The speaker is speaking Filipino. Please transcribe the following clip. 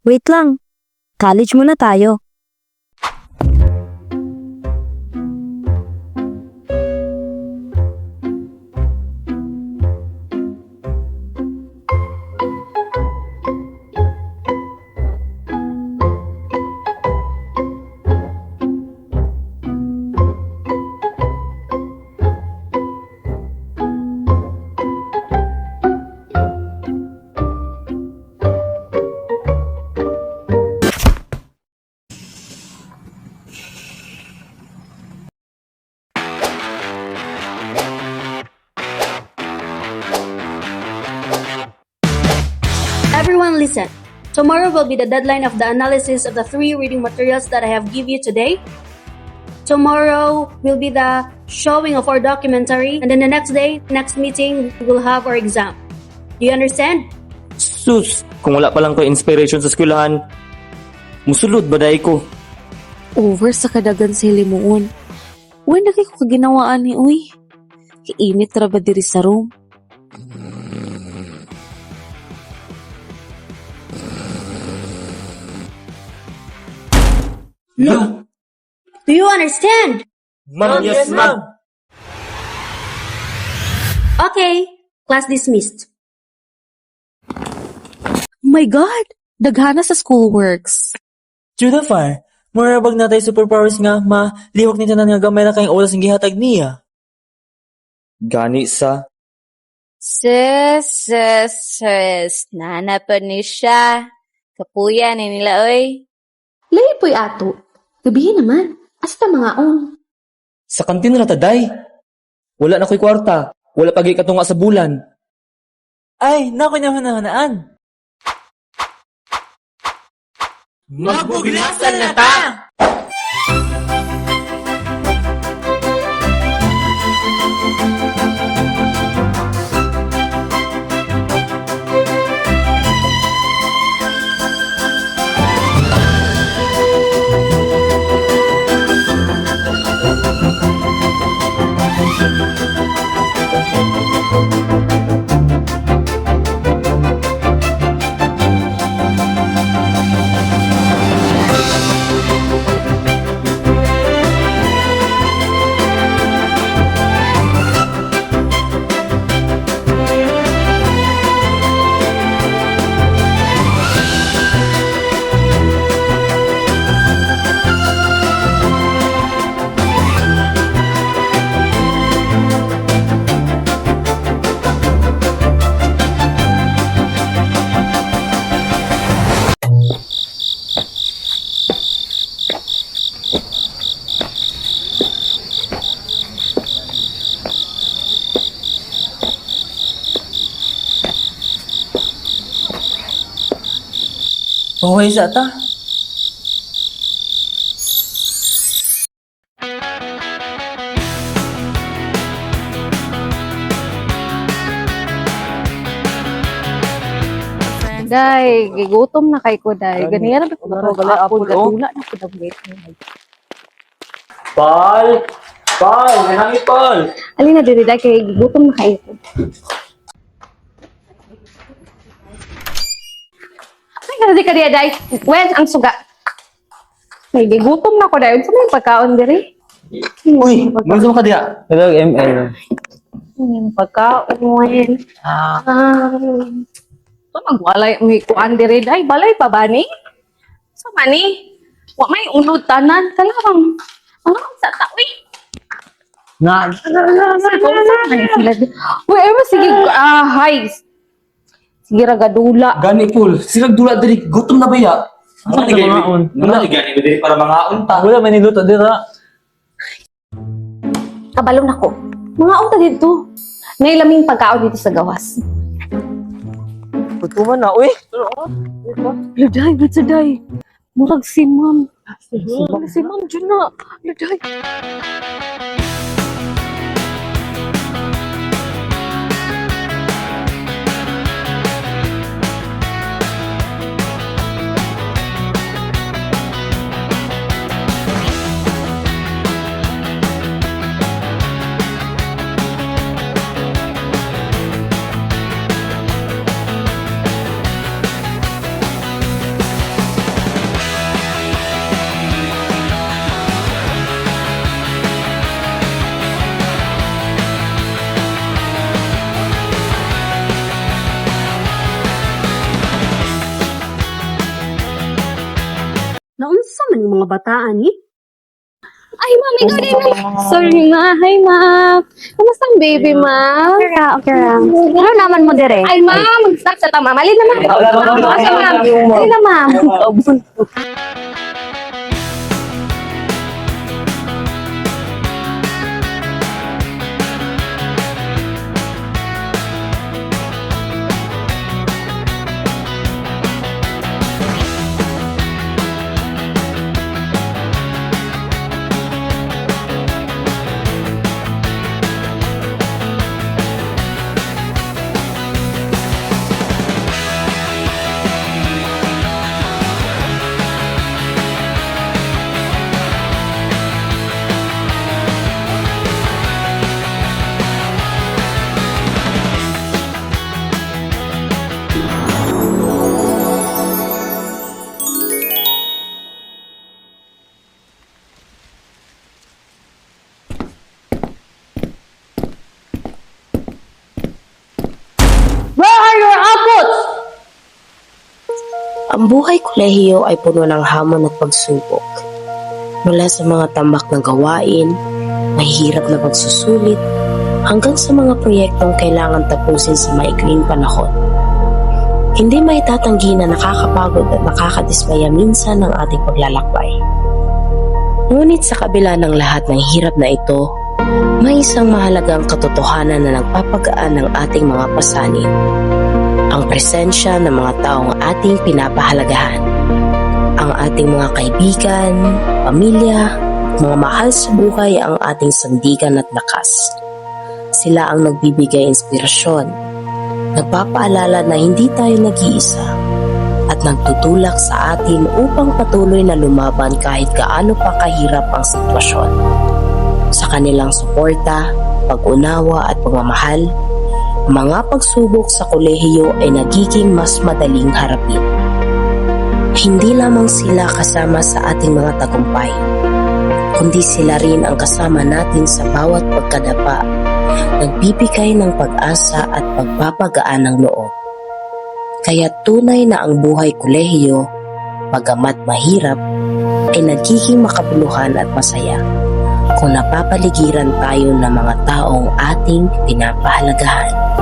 Wait lang. College muna tayo. Everyone listen. Tomorrow will be the deadline of the analysis of the 3 reading materials that I have give you today. Tomorrow will be the showing of our documentary, and then the next day, next meeting, we will have our exam. Do you understand? Sus, kung wala pa lang ko inspiration sa eskwelahan, musulod baday ko. Over sa kadagan sa hilimuon. Uy, na kayo kaginawaan ni uy. Kiinit ra ba diri sa room? No! Do you understand? Ma'am, yes ma'am! Okay, class dismissed. Oh my God! Daghana sa schoolworks. True the fire. Marabag na tayo superpowers nga, malihok ni tanan nga gamay na kayong oras ng gihatag niya. Gani sa... Sis. Nana pa ni siya. Kapuya ni nila, oy. Lahi po'y ato. Gabihin naman. Asta mga on. Sa kantin na taday. Wala na ko'y kwarta. Wala pagi katunga sa bulan. Ay, naku naman nahanaan. Magbugnasan na ta! Pahuhay sa ta. Day, gigutom na kay ko, day. Ganyan na ko Wala, ba apple, apple? oh. Wala na ko dagwit. Paul! Paul! Nanangit, Paul! Alina diri, day, kay gigutom na kay ko. Ay, kada ka diya, day. Wen, ang suga. May gigutom na ko, day. Unsa may pagkaon diri? Uy! Mansa mo ka diya? Hello, ML. Yung pagkaon, wen. Ito, magwalay, may kuan diri, day. Balay pa ba ni? Sa mani? Wa may unod tanan. Kalamang. Ano sa tawi? Nga, Uy, ay mo, sige, hi. Sige, ragadula. Gani, Paul. Silag dula diri. Gutom na ba ya? Asa ka mga on? Wala ni gani ba diri para mga unta. wala man niluto dira. Kabalong ako. Mga unta dito. Nailaming pagkaon dito sa gawas. Putuman na, uy. Laday, ba't sa day? Murag si ma'am. Si ma'am, dyan na. Laday. mga bataan ni. Ay, ma'am, ikaw din na. Sorry, ma. Hi, ma'am. Kamusta ang baby, ma'am? Okay lang. Ano naman mo dire? Ay, ma'am. Mag-start sa tama. Mali na, ma'am. Asa, ma'am. Mali na, ma'am. Ang buhay kolehiyo ay puno ng hamon at pagsubok. Mula sa mga tambak na gawain, mahihirap na pagsusulit, hanggang sa mga proyektong kailangan tapusin sa maikling panahon. Hindi may tatanggi na nakakapagod at nakakadismaya minsan ang ating paglalakbay. Ngunit sa kabila ng lahat ng hirap na ito, may isang mahalagang katotohanan na nagpapagaan ng ating mga pasanin. Ang presensya ng mga taong ating pinapahalagahan. Ang ating mga kaibigan, pamilya, mga mahal sa buhay ang ating sandigan at lakas. Sila ang nagbibigay inspirasyon, nagpapaalala na hindi tayo nag-iisa, at nagtutulak sa atin upang patuloy na lumaban kahit gaano pa kahirap ang sitwasyon. Sa kanilang suporta, pag-unawa at pagmamahal, mga pagsubok sa kolehiyo ay nagiging mas madaling harapin. Hindi lamang sila kasama sa ating mga tagumpay, kundi sila rin ang kasama natin sa bawat pagkadapa, nagbibigay ng pag-asa at pagpapagaan ng loob. Kaya tunay na ang buhay kolehiyo, bagamat mahirap, ay nagiging makabuluhan at masaya kung napapaligiran tayo ng mga taong ating pinapahalagahan.